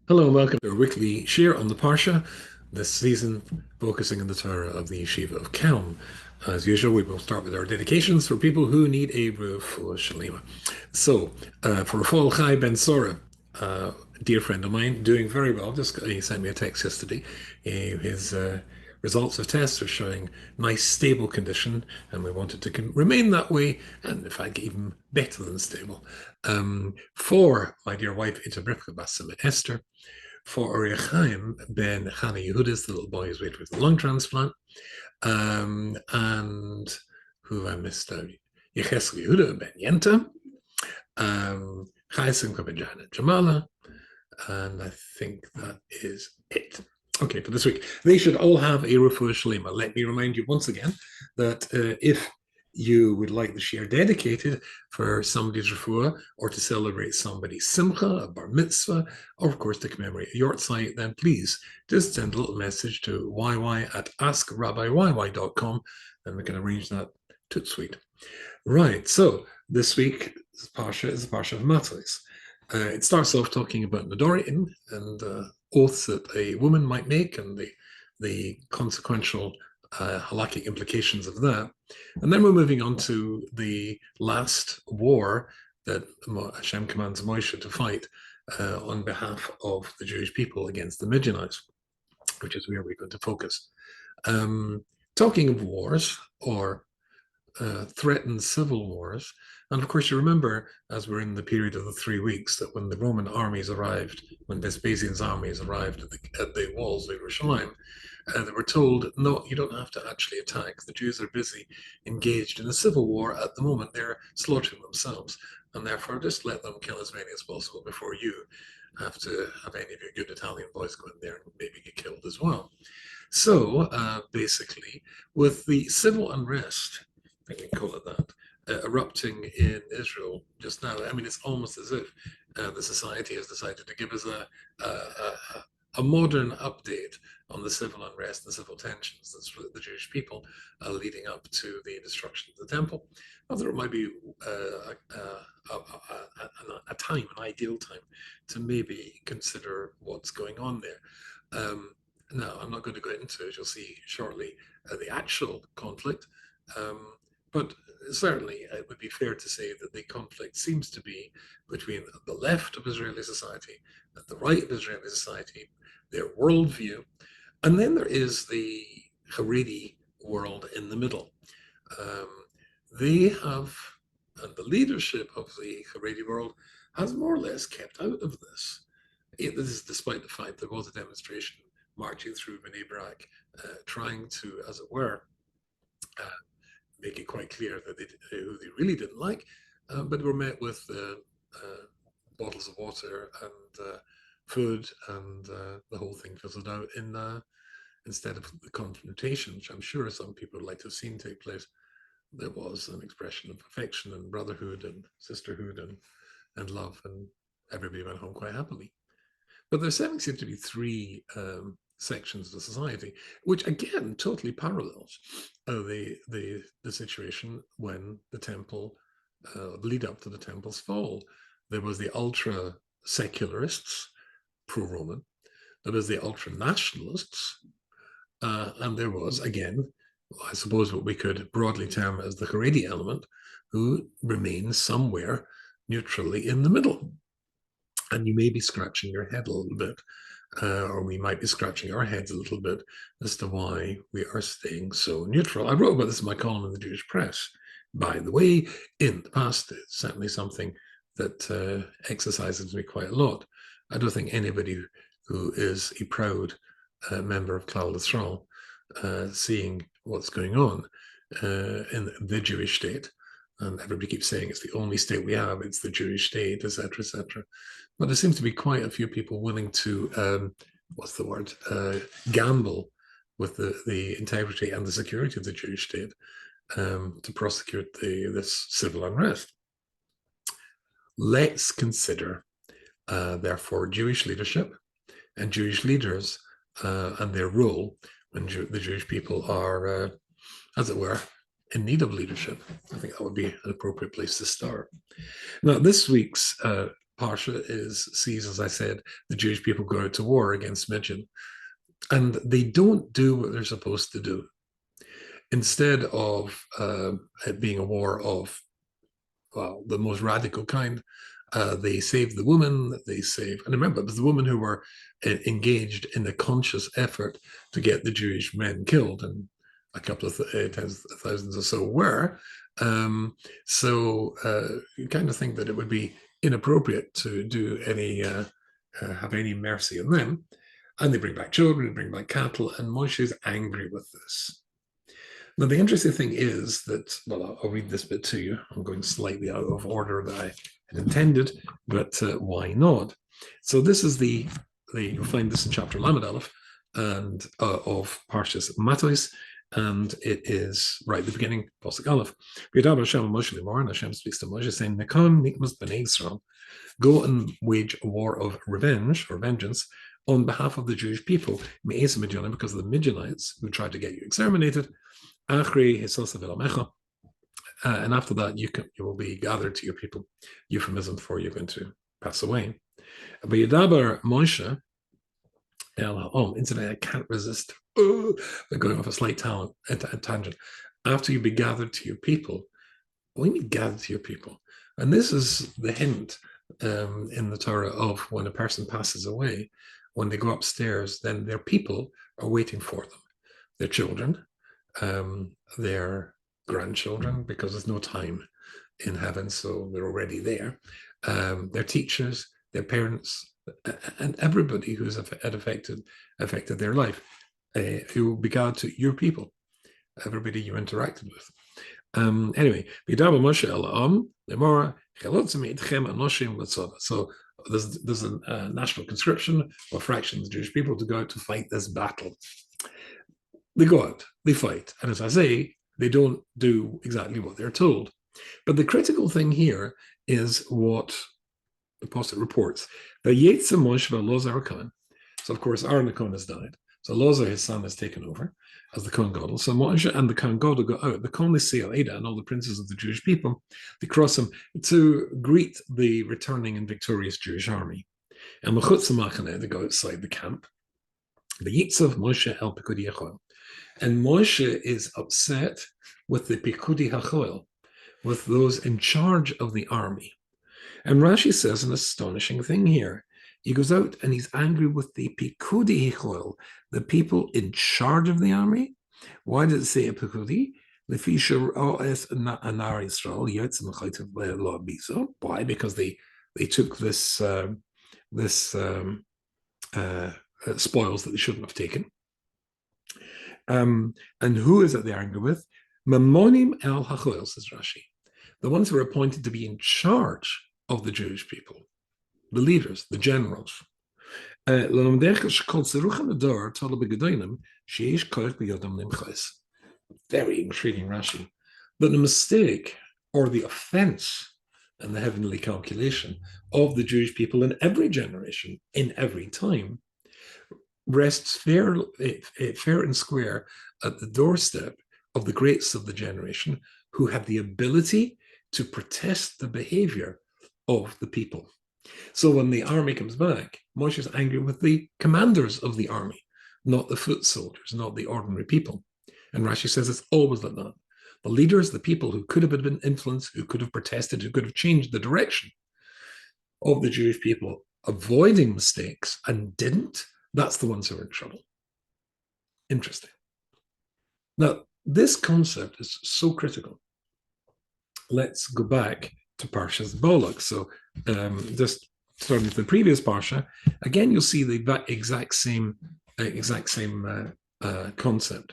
Hello and welcome to our weekly share on the Parsha, this season focusing on the Torah of the Yeshiva of Kelm. As usual, we will start with our dedications for people who need a refuah shalema. So, for Rafal Chai Ben Sora, a dear friend of mine, doing very well. He sent me a text yesterday. His results of tests are showing nice, stable condition, and we wanted to remain that way, and in fact, even better than stable. For my dear wife, Itabrifka Basim Esther, for Uriah Chaim ben Chana Yehudis, the little boy who's waiting with the lung transplant, and who have I missed out? Yecheskel Yehuda ben Yenta, Chai Simcha ben Janet Jamala, and I think that is it. Okay, for this week. They should all have a refuah shalema. Let me remind you once again that if you would like the share dedicated for somebody's refuah or to celebrate somebody's simcha, a bar mitzvah, or of course to commemorate a yortzeit, then please just send a little message to yy@askrabbiyyy.com and we can arrange that toot sweet. Right, so this week's Parsha is the Parsha of Matos. It starts off talking about Nedorim and oaths that a woman might make and the consequential halakhic implications of that. And then we're moving on to the last war that Hashem commands Moshe to fight on behalf of the Jewish people against the Midianites, which is where we're going to focus. Talking of wars or threatened civil wars. And of course, you remember, as we're in the period of the 3 weeks, that when the Roman armies arrived, when Vespasian's armies arrived at the walls of Jerusalem, they were told, no, you don't have to actually attack. The Jews are busy engaged in a civil war at the moment. They're slaughtering themselves. And therefore, just let them kill as many as possible before you have to have any of your good Italian boys go in there and maybe get killed as well. So basically, with the civil unrest, I can call it that, erupting in Israel just now. I mean, it's almost as if the society has decided to give us a modern update on the civil unrest and civil tensions that split the Jewish people leading up to the destruction of the temple. Although it might be a time, an ideal time, to maybe consider what's going on there. Now, I'm not going to go into it. You'll see shortly the actual conflict. But certainly, it would be fair to say that the conflict seems to be between the left of Israeli society and the right of Israeli society, their worldview, and then there is the Haredi world in the middle. They have, and the leadership of the Haredi world has more or less kept out of this. This is despite the fact there was a demonstration marching through Bnei Brak, trying to, as it were, make it quite clear that who they really didn't like, but were met with bottles of water and food, and the whole thing fizzled out in instead of the confrontation, which I'm sure some people would like to have seen take place. There was an expression of affection and brotherhood and sisterhood and love, and everybody went home quite happily. But there seems to be three sections of the society, which again totally parallels the situation when the temple, lead up to the temple's fall. There was the ultra secularists, pro-Roman. There was the ultra nationalists, and there was again, I suppose, what we could broadly term as the Haredi element, who remains somewhere neutrally in the middle. And you may be scratching your head a little bit, or we might be scratching our heads a little bit as to why we are staying so neutral. I wrote about this in my column in the Jewish Press, by the way, in the past. It's certainly something that exercises me quite a lot. I don't think anybody who is a proud member of Klal Yisrael, seeing what's going on in the Jewish state, and everybody keeps saying it's the only state we have, it's the Jewish state, etc., etc. But there seems to be quite a few people willing to, gamble with the integrity and the security of the Jewish state to prosecute this civil unrest. Let's consider, therefore, Jewish leadership and Jewish leaders and their role when the Jewish people are, as it were, in need of leadership. I think that would be an appropriate place to start. Now, this week's Parsha sees, as I said, the Jewish people go out to war against Midian, and they don't do what they're supposed to do. Instead of it being a war of, well, the most radical kind, they save the woman, and remember, it was the women who were engaged in the conscious effort to get the Jewish men killed, and a couple of thousands or so were. So you kind of think that it would be inappropriate to do have any mercy on them. And they bring back children, they bring back cattle, and Moshe is angry with this. Now, the interesting thing is that, well, I'll read this bit to you. I'm going slightly out of order that I had intended, but why not? So this is you'll find this in chapter Lamed Aleph and of Parshas Matos, and it is right at the beginning, Pasuk Aleph. And Hashem speaks to Moshe, saying, Nekon nikmas b'nei Yisrael, go and wage a war of revenge or vengeance on behalf of the Jewish people, because of the Midianites who tried to get you exterminated. And after that, you will be gathered to your people. Euphemism for you're going to pass away. But Yadabar Moshe, incidentally, I can't resist going off a slight tangent. After you be gathered to your people, what do you mean gathered to your people? And this is the hint in the Torah of when a person passes away, when they go upstairs, then their people are waiting for them. Their children, their grandchildren, because there's no time in heaven, so they're already there. Their teachers, their parents, and everybody who's affected their life, who will be gathered to your people, everybody you interacted with. Anyway, so there's a national conscription or fraction of the Jewish people to go out to fight this battle. They go out, they fight, and as I say, they don't do exactly what they're told. But the critical thing here is what the Apostle reports. So of course, Aaron the Kohen has died. So Loza, his son, has taken over as the Kohen Gadol. So Moshe and the Kohen Gadol go out. The Kohen Ada and all the princes of the Jewish people, they cross him to greet the returning and victorious Jewish army. And they go outside the camp. The Yitzav Moshe el Pikudi Hachoel. And Moshe is upset with the Pikudi Hachoel, with those in charge of the army. And Rashi says an astonishing thing here. He goes out and he's angry with the Pikudi Hachoel, the people in charge of the army. Why does it say a Pikudi? Why? Because they took this spoils that they shouldn't have taken. And who is it they're angry with? Mamonim el Hachoel, says Rashi. The ones who are appointed to be in charge of the Jewish people, the leaders, the generals. Very intriguing Rashi. But the mistake or the offense and the heavenly calculation of the Jewish people in every generation, in every time, rests fair and square at the doorstep of the greats of the generation who had the ability to protest the behavior of the people. So when the army comes back, Moshe is angry with the commanders of the army, not the foot soldiers, not the ordinary people. And Rashi says it's always like that. The leaders, the people who could have been influenced, who could have protested, who could have changed the direction of the Jewish people, avoiding mistakes and didn't, that's the ones who are in trouble. Interesting. Now, this concept is so critical. Let's go back to Parshas Bolak. So just starting with the previous Parsha, again, you'll see the exact same concept.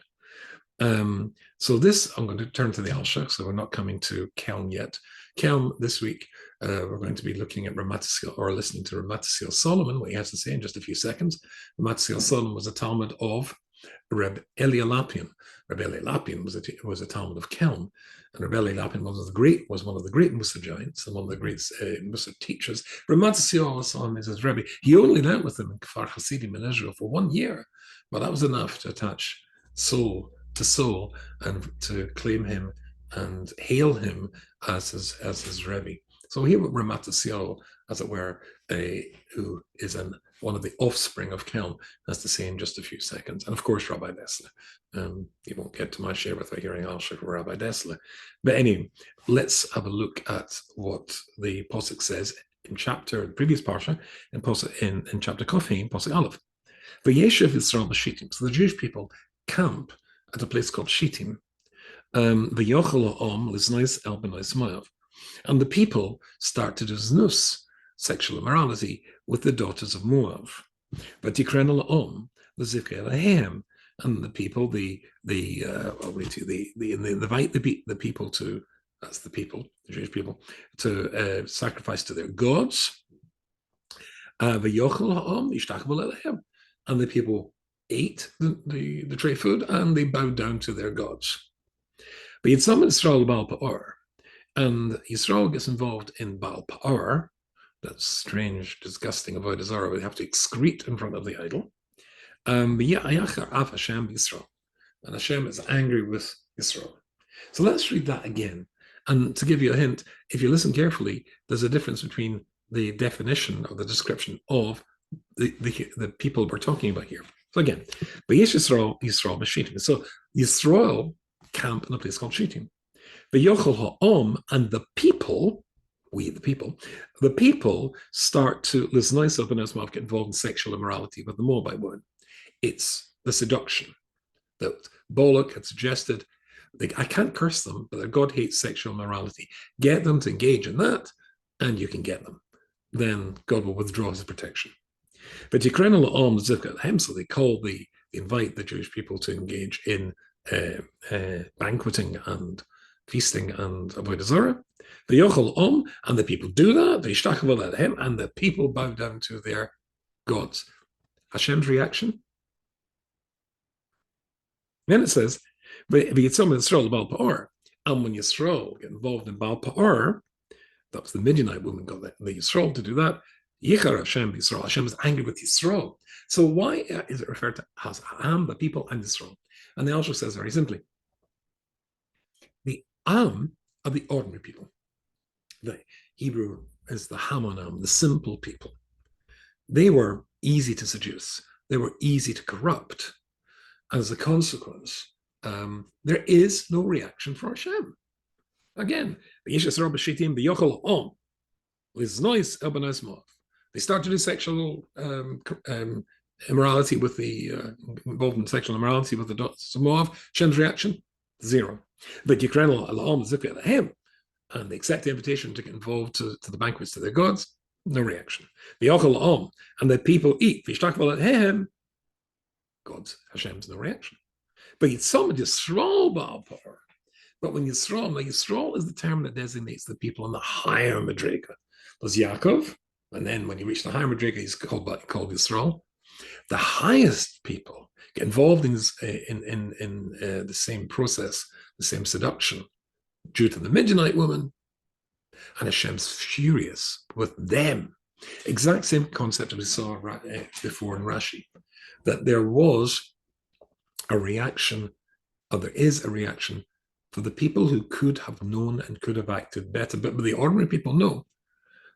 So this, I'm going to turn to the Alshach, so we're not coming to Kelm yet. Kelm this week, we're going to be looking at Ramatasiel, or listening to Ramatasiel Solomon, what he has to say in just a few seconds. Ramatasiel Solomon was a Talmud of Reb Eli Lapin. Reb Eli Lapin was a Talmud of Kelm, and Reb Eli Lapin was one of the great Mussar giants and one of the great Mussar teachers. Ramatasiel Solomon is his Rebbe. He only learned with him in Kfar Hasidim in Israel for 1 year, but that was enough to attach soul to soul and to claim him and hail him as his Rebbe. So here what Ramatasiel as it were, who is one of the offspring of Kelm, as to say in just a few seconds. And of course, Rabbi Dessler. You won't get to my share without hearing Alshik or Rabbi Dessler. But anyway, let's have a look at what the Pasuk says in the previous Parsha, in chapter Kofim, Pasuk Aleph. V'yeshev Yisrael b'Shittim. So the Jewish people camp at a place called Shittim. V'yochel ha'om liznois el b'nois Moav. And the people start to do znus, sexual immorality, with the daughters of Moab. But Yikren ha'om l'zivkei lehem. And the people, invite the people to, that's the people, the Jewish people, to sacrifice to their gods. And the people ate the tray food and they bowed down to their gods. But Yitzam Yisrael Baal Pa'or, and Yisrael gets involved in Baal Pa'or, that strange, disgusting avodah zarah. We have to excrete in front of the idol. And Hashem is angry with Yisrael. So let's read that again. And to give you a hint, if you listen carefully, there's a difference between the definition or the description of the people we're talking about here. So again, Yisrael b'Shittim. So Yisrael camp in a place called Shittim. V'yochel ha'om, and the people, the people start to get involved in sexual immorality with the Moabite woman. It's the seduction that Balak had suggested. I can't curse them, but God hates sexual immorality. Get them to engage in that, and you can get them. Then God will withdraw his protection. But so they invite the Jewish people to engage in banqueting and feasting and avodah zarah. And the people do that. And the people bow down to their gods. Hashem's reaction. Then it says, and when Yisrael get involved in Baal Pa'or, that was the Midianite woman got the Yisrael to do that. Yichar Hashem Yisrael. Hashem is angry with Yisrael. So why is it referred to as Am, the people, and Yisrael? And the Alshich says very simply, the Am are the ordinary people. The Hebrew is the Hamonam, the simple people. They were easy to seduce. They were easy to corrupt. As a consequence, there is no reaction for Hashem. Again, they start to do sexual immorality with involved in sexual immorality with the daughters of Moab. Hashem's reaction, zero. But and they accept the invitation to get involved to the banquets to their gods, no reaction. And the people eat. God's Hashem's no reaction. But Yisrael Baal Pa'or. But when Yisrael is the term that designates the people in the higher Madrega. There's Yaakov, and then when you reach the higher Madrega, he's called Yisrael. The highest people get involved in the same process, the same seduction, due to the Midianite woman, and Hashem's furious with them. Exact same concept that we saw before in Rashi, that there was a reaction, or there is a reaction for the people who could have known and could have acted better, but the ordinary people know.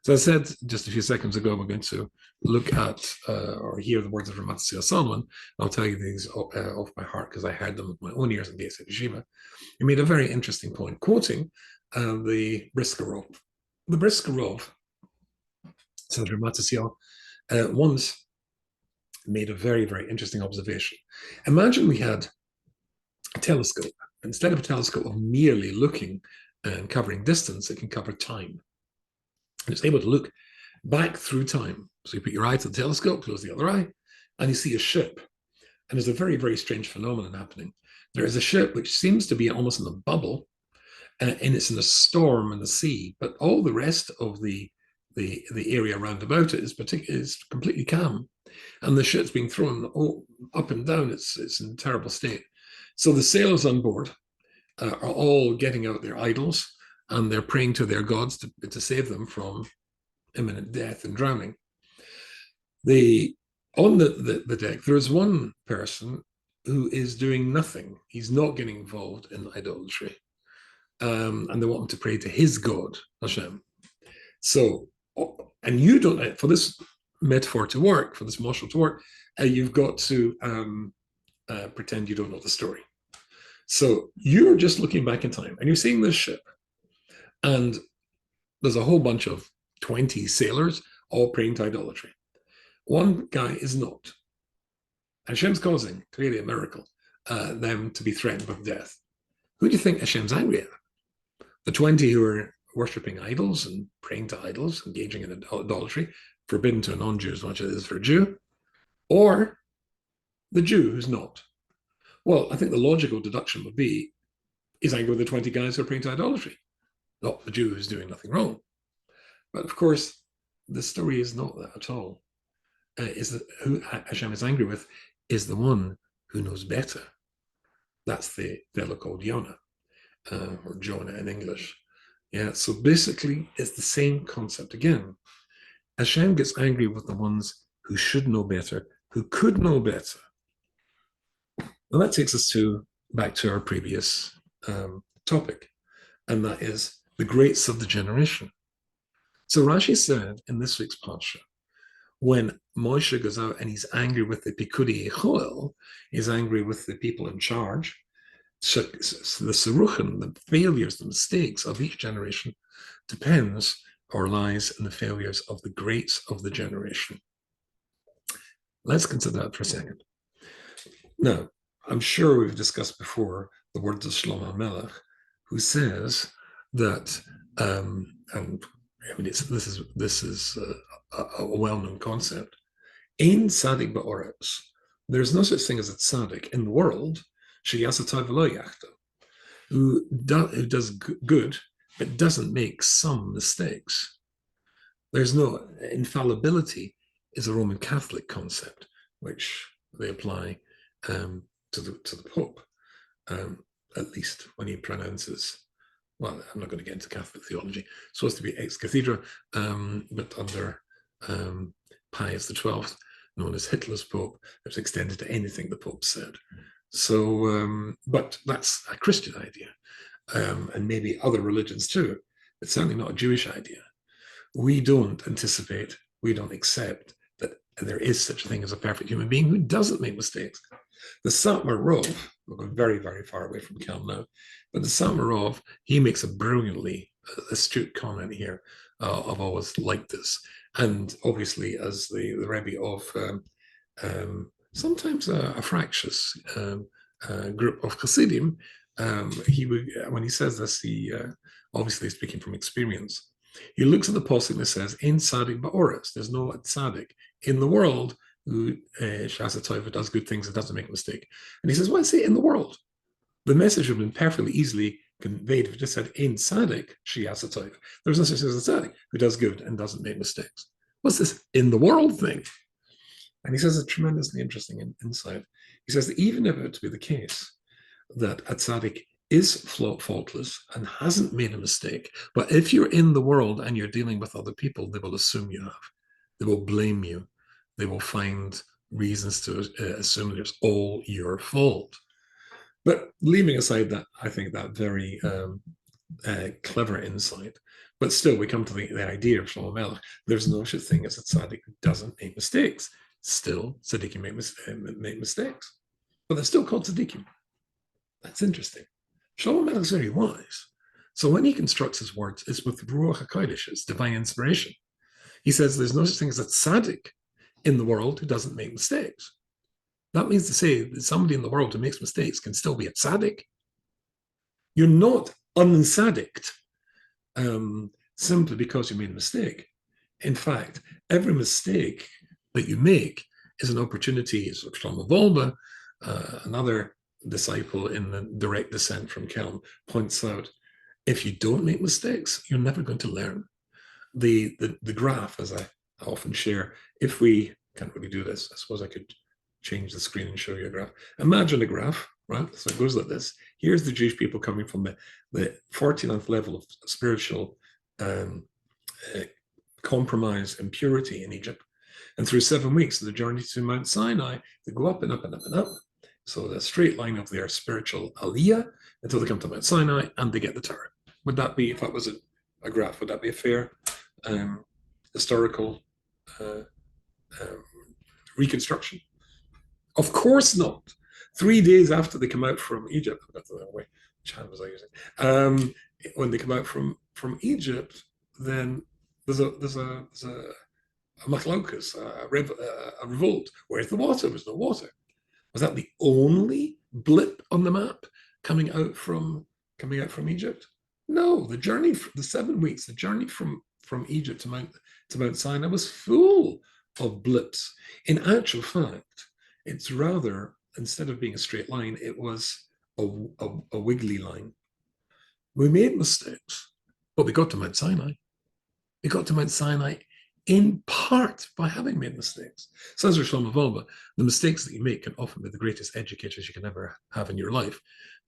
So I said just a few seconds ago, we're going to look at or hear the words of Ramat Solomon. I'll tell you these off by heart because I heard them with my own ears in the Yeshiva. He made a very interesting point, quoting the Brisker Rov. The Brisker Rov, says Ramat once made a very, very interesting observation. Imagine we had a telescope. Instead of a telescope of merely looking and covering distance, it can cover time. And it's able to look back through time. So you put your eye to the telescope, close the other eye, and you see a ship. And there's a very, very strange phenomenon happening. There is a ship which seems to be almost in a bubble, and it's in a storm in the sea, but all the rest of the area around about it is completely calm. And the ship's being thrown up and down. It's in a terrible state. So the sailors on board are all getting out their idols, and they're praying to their gods to save them from imminent death and drowning. On the deck, there is one person who is doing nothing. He's not getting involved in idolatry. And they want him to pray to his God, Hashem. So and you don't, for this metaphor to work, for this marshal to work, you've got to pretend you don't know the story. So you're just looking back in time and you're seeing this ship, and there's a whole bunch of 20 sailors all praying to idolatry. One guy is not. Hashem's causing, clearly a miracle, them to be threatened with death. Who do you think Hashem's angry at? The 20 who are worshipping idols and praying to idols, engaging in idolatry, forbidden to a non-Jew as much as it is for a Jew, or the Jew who's not? Well, I think the logical deduction would be he's angry with the 20 guys who are praying to idolatry, not the Jew who's doing nothing wrong. But of course, the story is not that at all. Is that who Hashem is angry with is the one who knows better. That's the fellow called Yonah, or Jonah in English. Yeah, so basically it's the same concept again. Hashem gets angry with the ones who should know better, who could know better. And that takes us back to our previous topic, and that is the greats of the generation. So Rashi said in this week's Parsha, when Moshe goes out and he's angry with the Pikudi Echoel, he's angry with the people in charge, so the Seruchim, the failures, the mistakes of each generation depends or lies in the failures of the greats of the generation. Let's consider that for a second. Now, I'm sure we've discussed before the words of Shlomo Melech, who says that, and I mean, this is a well-known concept. Ein tzaddik ba'oretz. There's no such thing as a tzaddik in the world, who does good but doesn't make some mistakes. There's no infallibility is a Roman Catholic concept, which they apply to the Pope, at least when he pronounces. Well, I'm not going to get into Catholic theology. It's supposed to be ex cathedra, but under Pius XII, known as Hitler's Pope, it was extended to anything the Pope said. So, but that's a Christian idea, and maybe other religions too. It's certainly not a Jewish idea. We don't anticipate, we don't accept that there is such a thing as a perfect human being who doesn't make mistakes. The Satmar Rov, we're going very, very far away from Kelm now, but the Satmar Rov, he makes a brilliantly astute comment here. I've always liked this. And obviously, as the Rebbe of sometimes a fractious group of Hasidim, he would, when he says this, he obviously speaking from experience. He looks at the pasuk that says, "In tzaddik ba'oretz." There's no tzaddik in the world who Shasa Tova does good things and doesn't make a mistake. And he says, "Why say in the world?" The message would have been perfectly easily conveyed if it just said, "In tzaddik Shasa Tova." There's no such thing as a tzaddik who does good and doesn't make mistakes. What's this in the world thing? And he says a tremendously interesting insight. He says that even if it to be the case that a tzaddik is faultless and hasn't made a mistake, but if you're in the world and you're dealing with other people, they will assume you have. They will blame you. They will find reasons to assume that it's all your fault. But leaving aside that, I think that very clever insight, but still we come to the idea of Shlomo Melech. There's no such thing as a tzaddik who doesn't make mistakes. Still, tzaddikim make mistakes, but they're still called tzaddikim. That's interesting. Shlomo Melech is very wise. So when he constructs his words, it's with Ruach HaKodesh, it's divine inspiration. He says there's no such thing as a tzaddik in the world who doesn't make mistakes. That means to say that somebody in the world who makes mistakes can still be a tzaddik. You're not untzaddicked simply because you made a mistake. In fact, every mistake that you make is an opportunity, as Shlomo Wolbe, another disciple in the direct descent from Kelm, points out, if you don't make mistakes, you're never going to learn. The graph, as I often share, if we can't really do this, I suppose I could change the screen and show you a graph. Imagine a graph, right? So it goes like this. Here's the Jewish people coming from the 49th level of spiritual compromise and purity in Egypt. And through 7 weeks of the journey to Mount Sinai, they go up and up and up and up. So the straight line of their spiritual aliyah until they come to Mount Sinai and they get the Torah. Would that be, if that was a graph, would that be a fair historical uh, um, reconstruction? Of course not. 3 days after they come out from Egypt, that's the way, which hand was I using? When they come out from Egypt, then there's a machlokes, a revolt. Where's the water? There's no water. Was that the only blip on the map coming out from Egypt? No, the 7 weeks, the journey from Egypt to Mount Sinai was full of blips. In actual fact, it's rather, instead of being a straight line, it was a wiggly line. We made mistakes, but we got to Mount Sinai. We got to Mount Sinai in part by having made mistakes. Says Rosh Hashanah, the mistakes that you make can often be the greatest educators you can ever have in your life,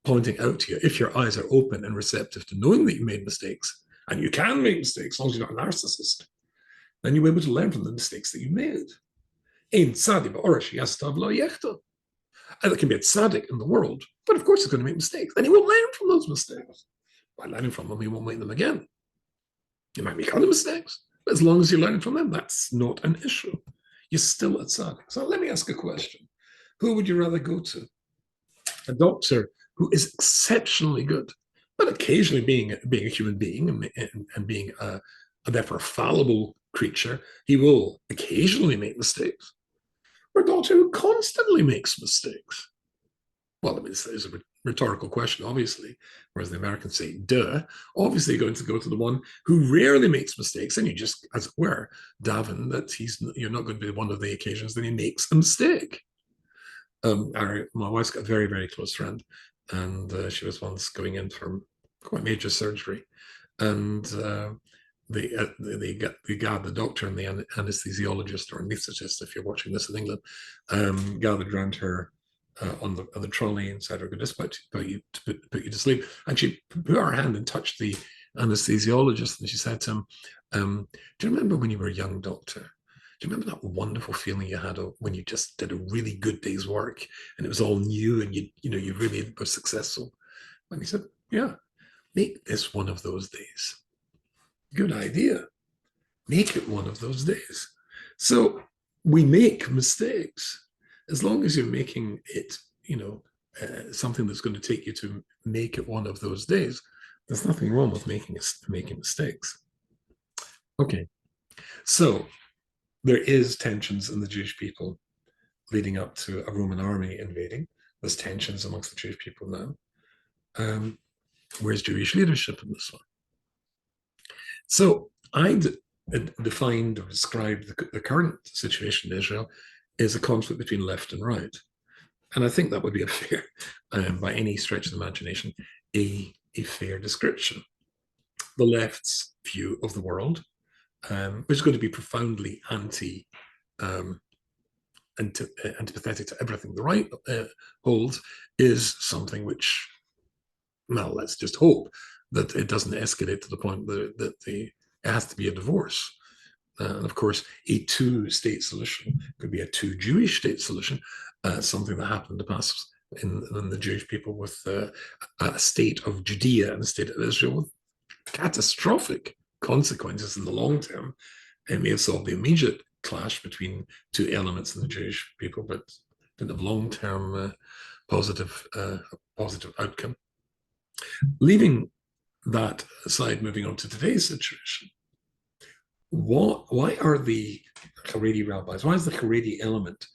pointing out to you, if your eyes are open and receptive to knowing that you made mistakes, and you can make mistakes as long as you're not a narcissist, then you're able to learn from the mistakes that you made. Ein tzaddik ba'oresh yastav lo yechta. There can be a tzaddik in the world, but of course he's going to make mistakes. And he will learn from those mistakes. By learning from them, he won't make them again. You might make other mistakes, but as long as you're learning from them, that's not an issue. You're still a tzaddik. So let me ask a question. Who would you rather go to? A doctor who is exceptionally good, but occasionally being a human being and being therefore a fallible creature, he will occasionally make mistakes. Or a doctor who constantly makes mistakes. Well, I mean, it's a rhetorical question, obviously, whereas the Americans say, duh. Obviously, you're going to go to the one who rarely makes mistakes, and you just, as it were, daven that you're not going to be one of the occasions that he makes a mistake. My wife's got a very, very close friend, and she was once going in for quite major surgery, and the doctor and the anesthesiologist or anesthetist, if you're watching this in England, gathered around her on the trolley and said, "We're going to put you to sleep." And she put her hand and touched the anesthesiologist, and she said to him, "Do you remember when you were a young doctor? Do you remember that wonderful feeling you had when you just did a really good day's work and it was all new and you really were successful?" And he said, "Yeah, make this one of those days." Good idea. Make it one of those days. So we make mistakes. As long as you're making it, something that's going to take you to make it one of those days, there's nothing wrong with making mistakes. Okay, so there is tensions in the Jewish people leading up to a Roman army invading. There's tensions amongst the Jewish people now. Where's Jewish leadership in this one? So I defined or described the current situation in Israel as a conflict between left and right. And I think that would be a fair, by any stretch of the imagination, a fair description. The left's view of the world, which is going to be profoundly antipathetic to everything the right holds, is something which, well, let's just hope that it doesn't escalate to the point that it has to be a divorce. And of course, a two-state solution could be a two-Jewish state solution, something that happened in the past in the Jewish people with a state of Judea and a state of Israel with catastrophic consequences in the long term. It may have solved the immediate clash between two elements in the Jewish people, but didn't have long-term positive outcome. Leaving that aside, moving on to today's situation, why are the Haredi rabbis, why is the Haredi element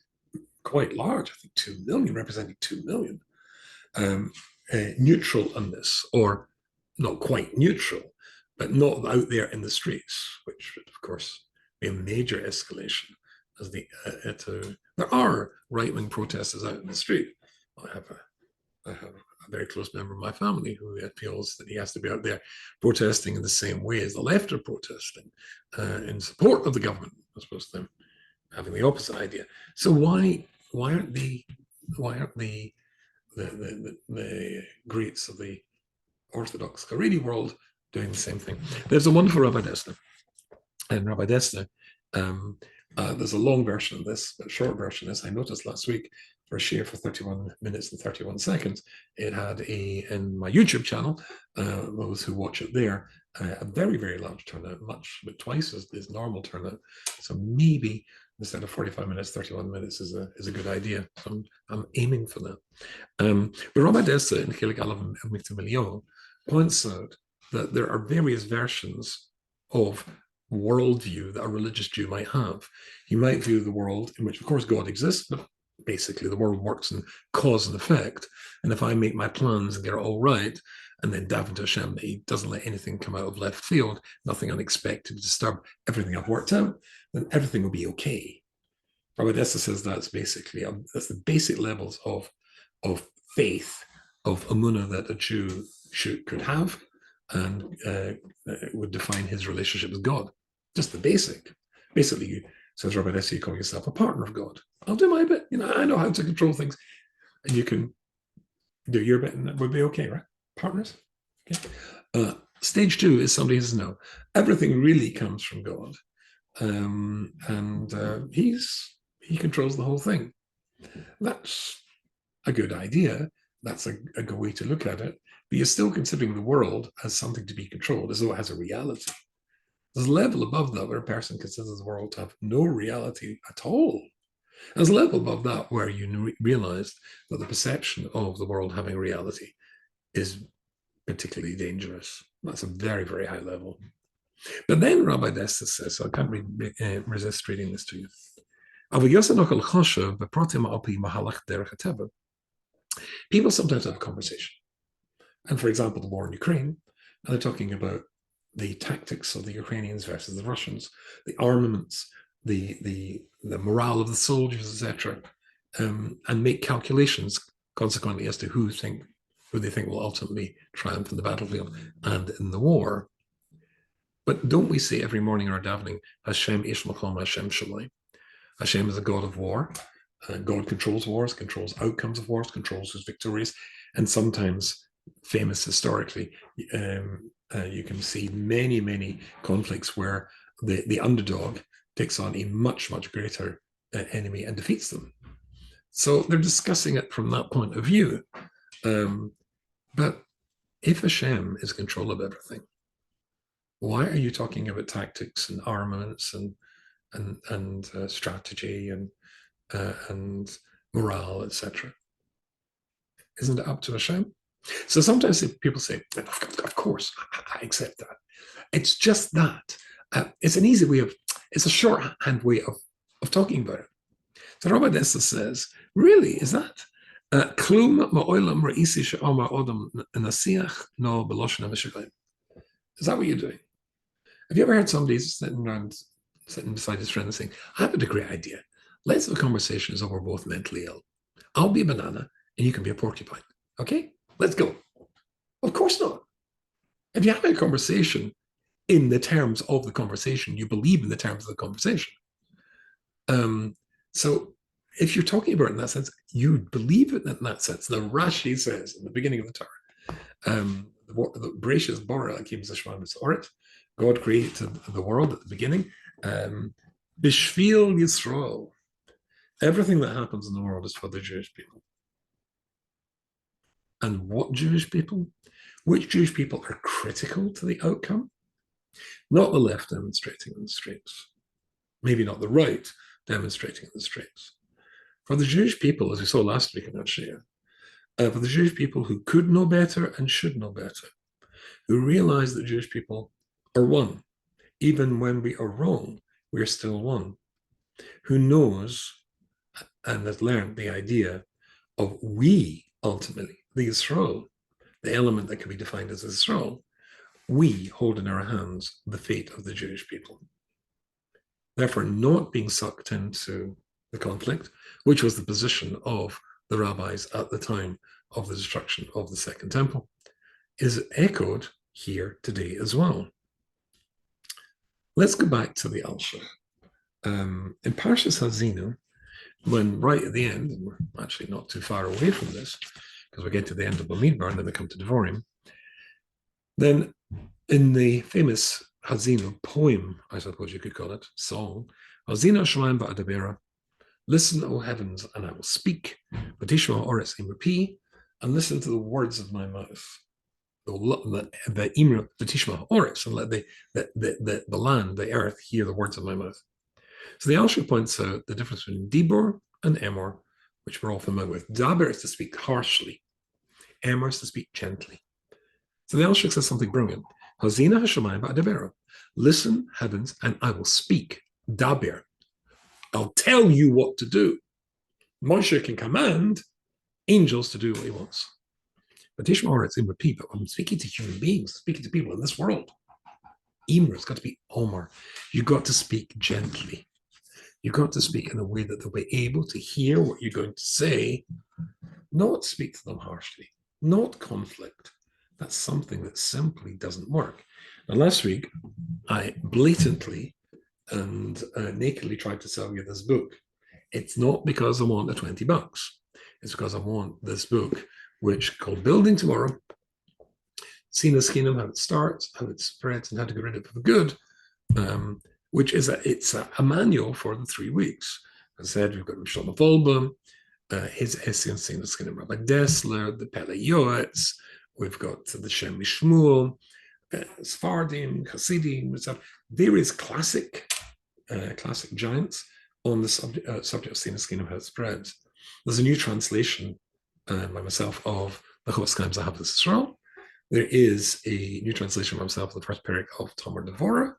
quite large, I think 2 million, representing 2 million, neutral on this, or not quite neutral, but not out there in the streets, which would, of course, be a major escalation. As there are right-wing protesters out in the street. I have a very close member of my family who feels that he has to be out there protesting in the same way as the left are protesting in support of the government, as opposed to them having the opposite idea. So why aren't the greats of the Orthodox Haredi world doing the same thing? There's a wonderful Rabbi Dessler, and Rabbi Dessler, there's a long version of this, but a short version of this I noticed last week for a share for 31 minutes and 31 seconds. It had in my YouTube channel, those who watch it there, a very, very large turnout, much, but twice as normal turnout. So maybe instead of 45 minutes, 31 minutes is a good idea. So I'm aiming for that. But Rabbi Dessa in Chilik Aleph Miktam points out that there are various versions of worldview that a religious Jew might have. He might view the world in which, of course, God exists, but basically the world works in cause and effect. And if I make my plans and get it all right, and then daven to Hashem that He doesn't let anything come out of left field, nothing unexpected to disturb everything I've worked out, then everything will be okay. Rabbi Dessa says that's basically that's the basic levels of faith, of emunah that a Jew could have, and would define his relationship with God. Just the basic. Basically, says Rabbi Dessa, you call yourself a partner of God. I'll do my bit. I know how to control things, and you can do your bit, and that would be okay, right? Partners. Okay. Stage 2 is somebody who says, no, everything really comes from God, and He controls the whole thing. That's a good idea. That's a good way to look at it. But you're still considering the world as something to be controlled, as though it has a reality. There's a level above that where a person considers the world to have no reality at all. There's a level above that where you realize that the perception of the world having a reality is particularly dangerous. That's a very, very high level. But then Rabbi Dessa says, so I can't resist reading this to you. People sometimes have a conversation. And for example, the war in Ukraine, and they're talking about the tactics of the Ukrainians versus the Russians, the armaments, the morale of the soldiers, etc., and make calculations consequently as to who they think will ultimately triumph in the battlefield and in the war. But don't we say every morning in our davening, Hashem ish makom Hashem shalai? Hashem is a God of war. God controls wars, controls outcomes of wars, controls who's victorious, and sometimes, famous historically, you can see many, many conflicts where the underdog takes on a much, much greater enemy and defeats them. So they're discussing it from that point of view. But if Hashem is in control of everything, why are you talking about tactics and armaments and strategy and morale, etc.? Isn't it up to Hashem? So sometimes people say, of course, I accept that. It's just that. It's an easy way it's a shorthand way of talking about it. So Rabbi Dessa says, really, is that? Is that what you're doing? Have you ever heard somebody sitting beside his friend and saying, I have a great idea. Let's have a conversation as though we're both mentally ill. I'll be a banana and you can be a porcupine. Okay? Let's go. Of course not. If you have a conversation in the terms of the conversation, you believe in the terms of the conversation. So if you're talking about it in that sense, you believe it in that sense. The Rashi says in the beginning of the Torah, the Bereshis bara Akim Zashman Oret, God created the world at the beginning. Bishvil Yisrael. Everything that happens in the world is for the Jewish people. And what Jewish people? Which Jewish people are critical to the outcome? Not the left demonstrating in the streets. Maybe not the right demonstrating in the streets. For the Jewish people, as we saw last week in Parsha, for the Jewish people who could know better and should know better, who realize that Jewish people are one. Even when we are wrong, we are still one. Who knows and has learned the idea of we, ultimately, the Yisrael, the element that can be defined as Yisrael, we hold in our hands the fate of the Jewish people. Therefore, not being sucked into the conflict, which was the position of the rabbis at the time of the destruction of the Second Temple, is echoed here today as well. Let's go back to the Alsha. In Parshas Hazinu, when right at the end, and we're actually not too far away from this, because we get to the end of Bamidbar and then we come to Devarim, then in the famous Hazinu poem, I suppose you could call it, song, Hazinu Shemaim Va'adabera, listen, O heavens, and I will speak, V'tishma Oretz Imrupi, and listen to the words of my mouth. the Imra, the Tishma Oris, and let the land, the earth, hear the words of my mouth. So the Alshich points out the difference between Dibor and Emor, which we're all familiar with. Daber is to speak harshly, Emor is to speak gently. So the Alshich says something brilliant. Hazina Hashemayim ba'adabera. Listen, heavens, and I will speak. Daber. I'll tell you what to do. Moshe can command angels to do what he wants. But Tishma it's in repeat, but I'm speaking to human beings, speaking to people in this world. Emer, it's got to be Omer. You've got to speak gently. You've got to speak in a way that they'll be able to hear what you're going to say, not speak to them harshly, not conflict. That's something that simply doesn't work. And last week, I blatantly and nakedly tried to sell you this book. It's not because I want the $20. It's because I want this book, which called Building Tomorrow, Sina's Kingdom, how it starts, how it spreads, and how to get rid of it for good, which is it's a manual for the 3 weeks. As I said, we've got Shlomo Volba, his essay on Sina's Kingdom, Rabbi Dessler, the Pele Yoetz, we've got the Shem Mishmuel, Sfardim, Hasidim, various classic giants on the subject of Sina's Kingdom, how it spreads. There's a new translation by myself of the Chofetz Zahav Israel. There is a new translation by myself of the first parak of Tamar Devora,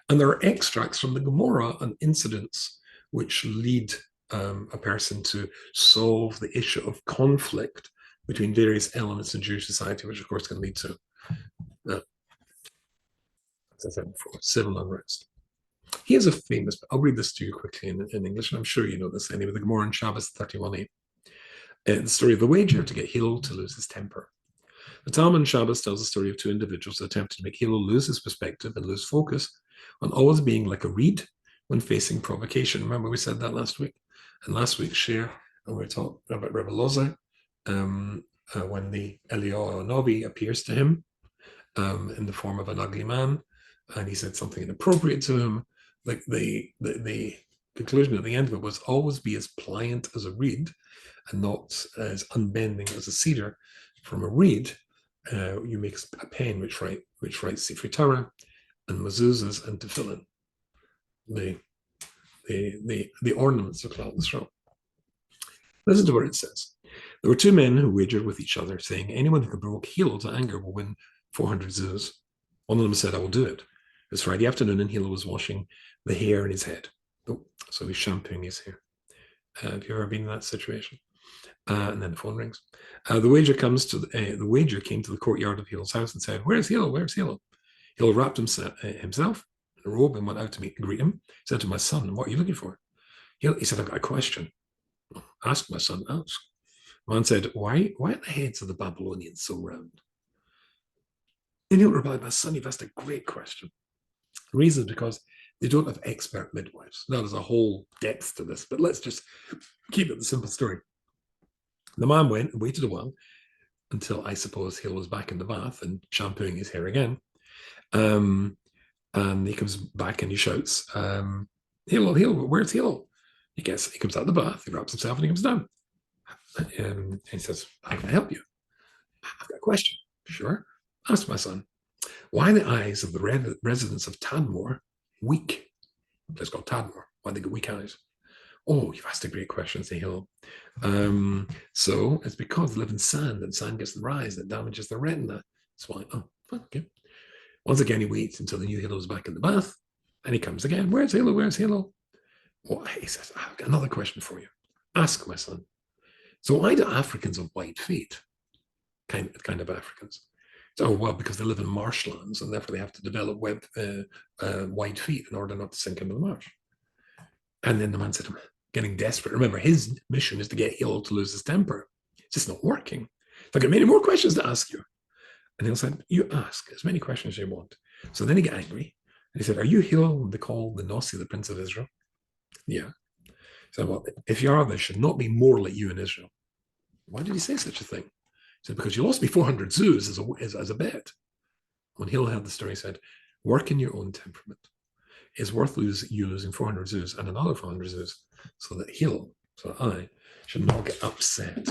and there are extracts from the Gemara on incidents which lead a person to solve the issue of conflict between various elements in Jewish society, which of course can lead to, as I said before, civil unrest. Here's a famous, I'll read this to you quickly in English, and I'm sure you know this anyway, the Gemara in Shabbos 31a. The story of the wager to get Hillel to lose his temper. The Talmud in Shabbos tells the story of two individuals that attempted to make Hillel lose his perspective and lose focus on always being like a reed when facing provocation. Remember, we said that last week. And last week's share, and we talked about Rebbe Loza, when the Eliyahu Novi appears to him in the form of an ugly man, and he said something inappropriate to him. Like the conclusion at the end of it was always be as pliant as a reed and not as unbending as a cedar. From a reed, you make a pen which writes Sifrei Torah and mezuzahs and tefillin, the ornaments of Klal Yisrael. Listen to what it says. There were two men who wagered with each other, saying, anyone who can provoke Hillel to anger will win 400 zuz. One of them said, I will do it. It was Friday afternoon, and Hillel was washing the hair in his head. So he's shampooing his hair. Have you ever been in that situation? And then the phone rings. The wager came to the courtyard of Hillel's house and said, "Where's Hillel? Where's Hillel?" Hillel wrapped himself in a robe and went out to greet him. He said to my son, "What are you looking for?" He said, "I've got a question." Ask, my son, ask. The man said, why are the heads of the Babylonians so round? And Hillel replied, my son, you've asked a great question. The reason is because they don't have expert midwives. Now, there's a whole depth to this, but let's just keep it the simple story. The man went and waited a while until, I suppose, Hillel was back in the bath and shampooing his hair again. And he comes back and he shouts, Hillel, where's Hillel? He comes out of the bath, he wraps himself and he comes down. And he says, how can I help you? I've got a question. Sure. Ask, my son. Why are the eyes of the residents of Tadmor weak? It's called Tadmor. Why they got weak eyes? Oh, you've asked a great question, say Hillel. So it's because they live in sand, and sand gets the rise that damages the retina. That's why. Oh, okay. Once again, he waits until the new Hillel is back in the bath, and he comes again. Where's Hillel? Where's Hillel? Oh, he says, I've got another question for you. Ask, my son. So why do Africans have white feet? Kind of Africans. Oh, well, because they live in marshlands, and therefore they have to develop white feet in order not to sink into the marsh. And then the man said to him, getting desperate. Remember, his mission is to get Hillel to lose his temper. It's just not working. I've got many more questions to ask you. And Hillel said, you ask as many questions as you want. So then he got angry. And he said, are you Hillel, they call the Nossi, the Prince of Israel? Yeah. So, well, if you are, there should not be more like you in Israel. Why did he say such a thing? He said, because you lost me 400 zuz as a bet. When Hillel had the story, he said, work in your own temperament. It's worth you losing 400 zuz and another 400 zuz so that I should not get upset.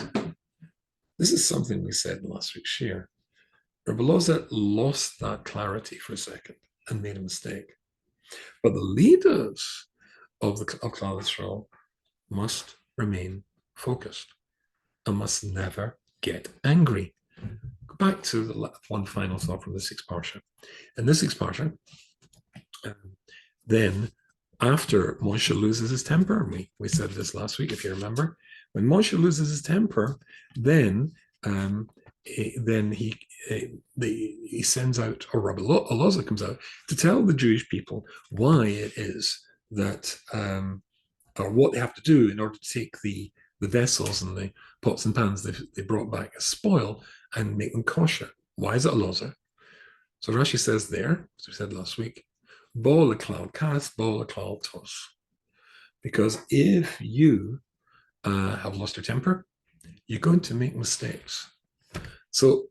This is something we said in last week's share. Rabbi Loza lost that clarity for a second and made a mistake. But the leaders of Klal Yisrael must remain focused and must never get angry. Go back to the one final thought from the sixth Parsha. In the sixth Parsha, then after Moshe loses his temper, and we said this last week, if you remember, when Moshe loses his temper, then he sends out, or Rabbi Elazar comes out to tell the Jewish people why it is that, or what they have to do in order to take the vessels and the pots and pans they brought back as spoil and make them kosher. Why is it Elazar? So Rashi says there, as we said last week, Bo leklal kas, bo leklal tos. Because if you have lost your temper, you're going to make mistakes. So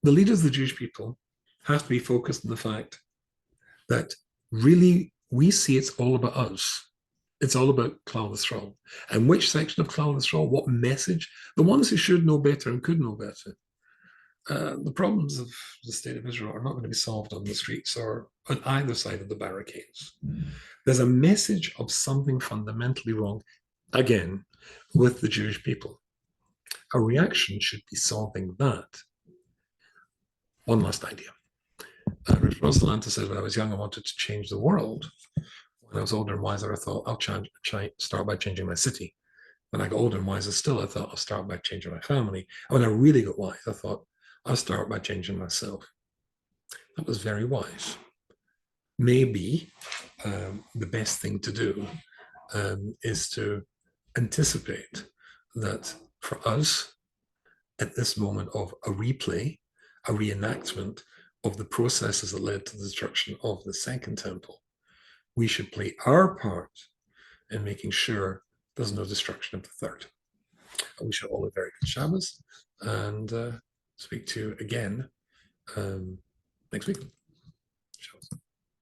the leaders of the Jewish people have to be focused on the fact that really we see it's all about us. It's all about Klal Yisrael. And which section of Klal Yisrael, what message? The ones who should know better and could know better. The problems of the state of Israel are not going to be solved on the streets or on either side of the barricades. There's a message of something fundamentally wrong, again, with the Jewish people. A reaction should be solving that. One last idea. Rich Rosalanta said, when I was young, I wanted to change the world. When I was older and wiser, I thought, I'll start by changing my city. When I got older and wiser still, I thought, I'll start by changing my family. And when I really got wise, I thought, I'll start by changing myself. That was very wise. Maybe the best thing to do is to anticipate that for us, at this moment of a replay, a reenactment of the processes that led to the destruction of the second temple, we should play our part in making sure there's no destruction of the third. I wish you all a very good Shabbos, and speak to you again next week. Shabbos.